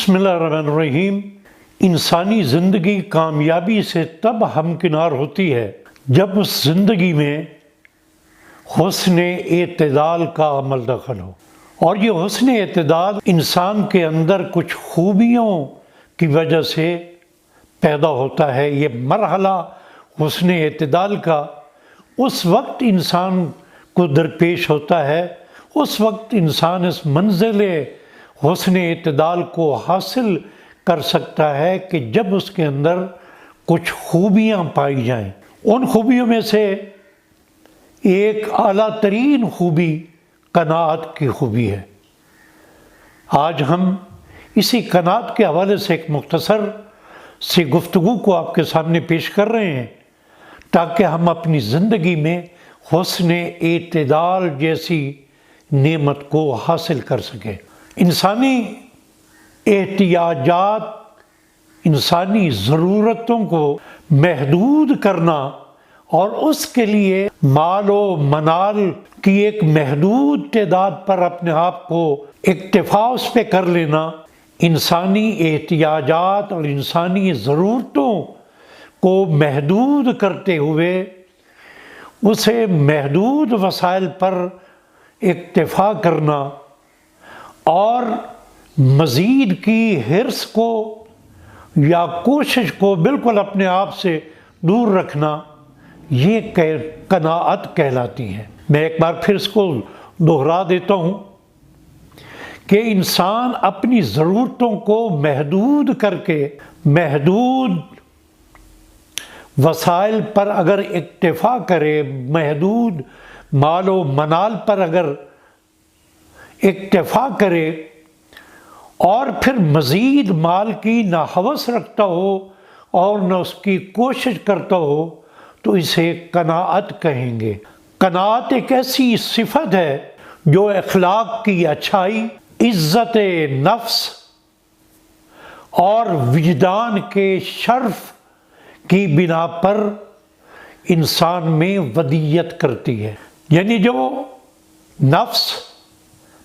بسم اللہ الرحمن الرحیم۔ انسانی زندگی کامیابی سے تب ہمکنار ہوتی ہے جب اس زندگی میں حسن اعتدال کا عمل دخل ہو، اور یہ حسن اعتدال انسان کے اندر کچھ خوبیوں کی وجہ سے پیدا ہوتا ہے۔ یہ مرحلہ حسن اعتدال کا اس وقت انسان کو درپیش ہوتا ہے، اس وقت انسان اس منزل حسن اعتدال کو حاصل کر سکتا ہے کہ جب اس کے اندر کچھ خوبیاں پائی جائیں۔ ان خوبیوں میں سے ایک اعلیٰ ترین خوبی قناعت کی خوبی ہے۔ آج ہم اسی قناعت کے حوالے سے ایک مختصر سی گفتگو کو آپ کے سامنے پیش کر رہے ہیں تاکہ ہم اپنی زندگی میں حسن اعتدال جیسی نعمت کو حاصل کر سکیں۔ انسانی احتیاجات، انسانی ضرورتوں کو محدود کرنا اور اس کے لیے مال و منال کی ایک محدود تعداد پر اپنے آپ کو اکتفا اس پہ کر لینا، انسانی احتیاجات اور انسانی ضرورتوں کو محدود کرتے ہوئے اسے محدود وسائل پر اکتفا کرنا اور مزید کی حرص کو یا کوشش کو بالکل اپنے آپ سے دور رکھنا، یہ قناعت کہلاتی ہے۔ میں ایک بار پھر اس کو دہرا دیتا ہوں کہ انسان اپنی ضرورتوں کو محدود کر کے محدود وسائل پر اگر اکتفا کرے، محدود مال و منال پر اگر اکتفا کرے اور پھر مزید مال کی نہ ہوس رکھتا ہو اور نہ اس کی کوشش کرتا ہو تو اسے قناعت کہیں گے۔ قناعت ایک ایسی صفت ہے جو اخلاق کی اچھائی، عزت نفس اور وجدان کے شرف کی بنا پر انسان میں ودیت کرتی ہے۔ یعنی جو نفس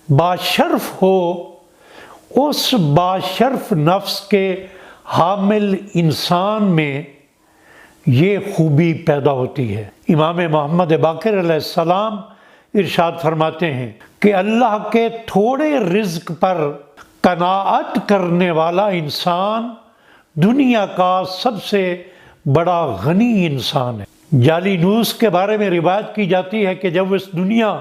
باشرف ہو، اس باشرف نفس کے حامل انسان میں یہ خوبی پیدا ہوتی ہے۔ امام محمد باقر علیہ السلام ارشاد فرماتے ہیں کہ اللہ کے تھوڑے رزق پر قناعت کرنے والا انسان دنیا کا سب سے بڑا غنی انسان ہے۔ جالینوس کے بارے میں روایت کی جاتی ہے کہ جب وہ اس دنیا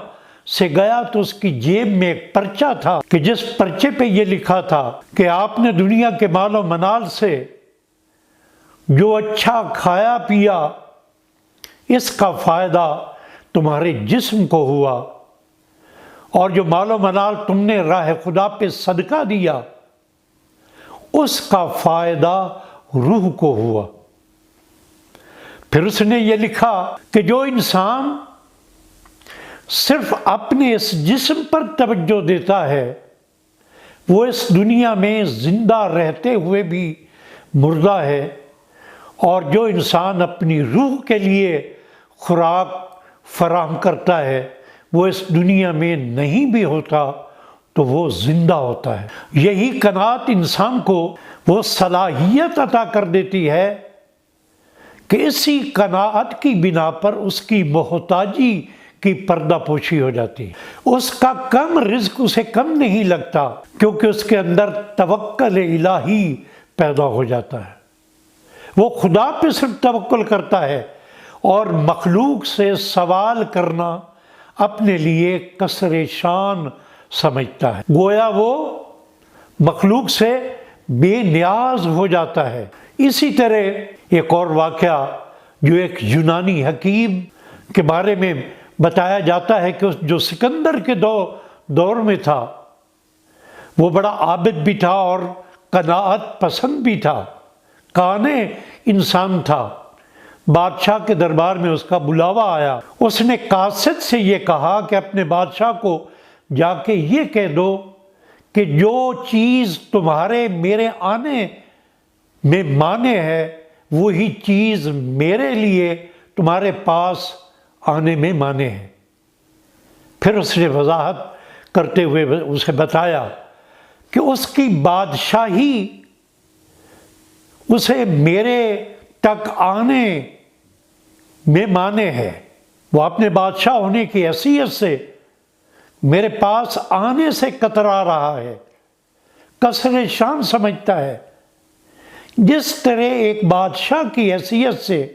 سے گیا تو اس کی جیب میں ایک پرچہ تھا کہ جس پرچے پہ یہ لکھا تھا کہ آپ نے دنیا کے مال و منال سے جو اچھا کھایا پیا، اس کا فائدہ تمہارے جسم کو ہوا، اور جو مال و منال تم نے راہ خدا پہ صدقہ دیا، اس کا فائدہ روح کو ہوا۔ پھر اس نے یہ لکھا کہ جو انسان صرف اپنے اس جسم پر توجہ دیتا ہے وہ اس دنیا میں زندہ رہتے ہوئے بھی مردہ ہے، اور جو انسان اپنی روح کے لیے خوراک فراہم کرتا ہے وہ اس دنیا میں نہیں بھی ہوتا تو وہ زندہ ہوتا ہے۔ یہی قناعت انسان کو وہ صلاحیت عطا کر دیتی ہے کہ اسی قناعت کی بنا پر اس کی محتاجی کی پردہ پوشی ہو جاتی ہے۔ اس کا کم رزق اسے کم نہیں لگتا کیونکہ اس کے اندر توکل الہی پیدا ہو جاتا ہے۔ وہ خدا پہ صرف توکل کرتا ہے اور مخلوق سے سوال کرنا اپنے لیے کسر شان سمجھتا ہے، گویا وہ مخلوق سے بے نیاز ہو جاتا ہے۔ اسی طرح ایک اور واقعہ جو ایک یونانی حکیم کے بارے میں بتایا جاتا ہے کہ جو سکندر کے دور میں تھا، وہ بڑا عابد بھی تھا اور قناعت پسند بھی تھا، قانع انسان تھا۔ بادشاہ کے دربار میں اس کا بلاوا آیا، اس نے قاصد سے یہ کہا کہ اپنے بادشاہ کو جا کے یہ کہہ دو کہ جو چیز تمہارے میرے آنے میں مانے ہے وہی چیز میرے لیے تمہارے پاس آنے میں مانے ہیں۔ پھر اس نے وضاحت کرتے ہوئے اسے بتایا کہ اس کی بادشاہی اسے میرے تک آنے میں مانے ہے، وہ اپنے بادشاہ ہونے کی حیثیت سے میرے پاس آنے سے کترا رہا ہے، کثر شان سمجھتا ہے۔ جس طرح ایک بادشاہ کی حیثیت سے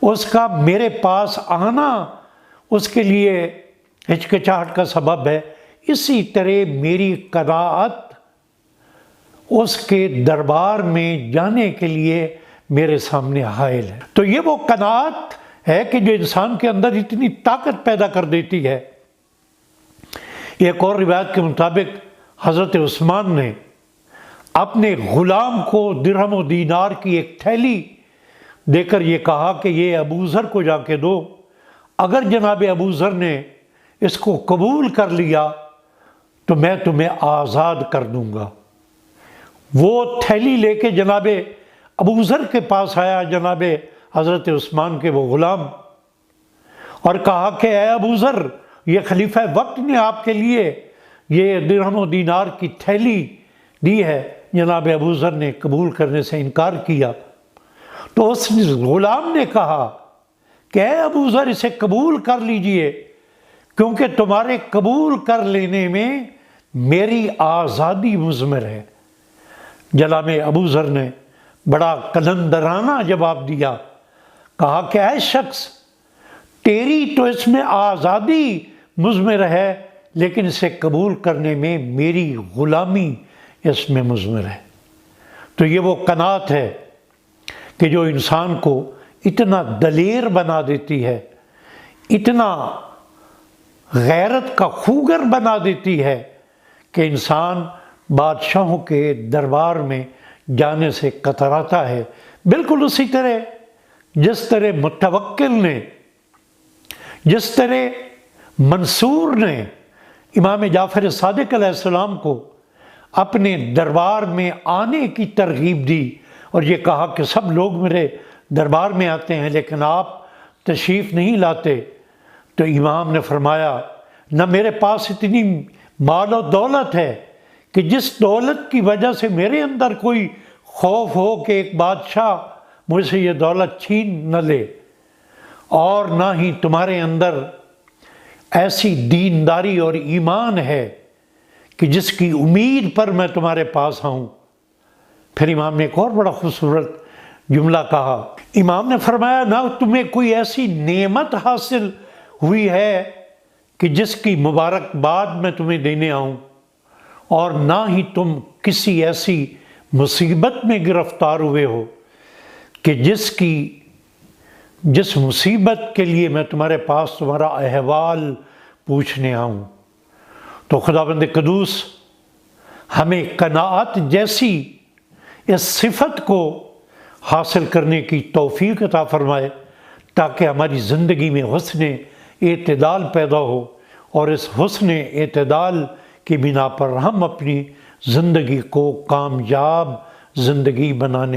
اس کا میرے پاس آنا اس کے لیے ہچکچاہٹ کا سبب ہے، اسی طرح میری قناعت اس کے دربار میں جانے کے لیے میرے سامنے حائل ہے۔ تو یہ وہ قناعت ہے کہ جو انسان کے اندر اتنی طاقت پیدا کر دیتی ہے۔ ایک اور روایت کے مطابق حضرت عثمان نے اپنے غلام کو درہم و دینار کی ایک تھیلی دے کر یہ کہا کہ یہ ابو ذر کو جا کے دو، اگر جناب ابو ذر نے اس کو قبول کر لیا تو میں تمہیں آزاد کر دوں گا۔ وہ تھیلی لے کے جناب ابو ذر کے پاس آیا جناب حضرت عثمان کے وہ غلام، اور کہا کہ اے ابو ذر، یہ خلیفہ وقت نے آپ کے لیے یہ درہم و دینار کی تھیلی دی ہے۔ جناب ابو ذر نے قبول کرنے سے انکار کیا، تو اس غلام نے کہا کہ اے ابو ذر، اسے قبول کر لیجئے، کیونکہ تمہارے قبول کر لینے میں میری آزادی مضمر ہے۔ جناب ابو ذر نے بڑا قلندرانہ جواب دیا، کہا کہ اے شخص، تیری تو اس میں آزادی مضمر ہے، لیکن اسے قبول کرنے میں میری غلامی اس میں مضمر ہے۔ تو یہ وہ قناعت ہے کہ جو انسان کو اتنا دلیر بنا دیتی ہے، اتنا غیرت کا خوگر بنا دیتی ہے کہ انسان بادشاہوں کے دربار میں جانے سے کتراتا ہے۔ بالکل اسی طرح جس طرح متوکل نے، جس طرح منصور نے امام جعفر صادق علیہ السلام کو اپنے دربار میں آنے کی ترغیب دی اور یہ کہا کہ سب لوگ میرے دربار میں آتے ہیں لیکن آپ تشریف نہیں لاتے، تو امام نے فرمایا نہ میرے پاس اتنی مال و دولت ہے کہ جس دولت کی وجہ سے میرے اندر کوئی خوف ہو کہ ایک بادشاہ مجھ سے یہ دولت چھین نہ لے، اور نہ ہی تمہارے اندر ایسی دینداری اور ایمان ہے کہ جس کی امید پر میں تمہارے پاس آؤں۔ پھر امام نے ایک اور بڑا خوبصورت جملہ کہا، امام نے فرمایا نہ تمہیں کوئی ایسی نعمت حاصل ہوئی ہے کہ جس کی مبارکباد میں تمہیں دینے آؤں، اور نہ ہی تم کسی ایسی مصیبت میں گرفتار ہوئے ہو کہ جس مصیبت کے لیے میں تمہارے پاس تمہارا احوال پوچھنے آؤں۔ تو خداوند قدوس ہمیں قناعت جیسی اس صفت کو حاصل کرنے کی توفیق عطا فرمائے، تاکہ ہماری زندگی میں حسن اعتدال پیدا ہو، اور اس حسن اعتدال کی بنا پر ہم اپنی زندگی کو کامیاب زندگی بنانے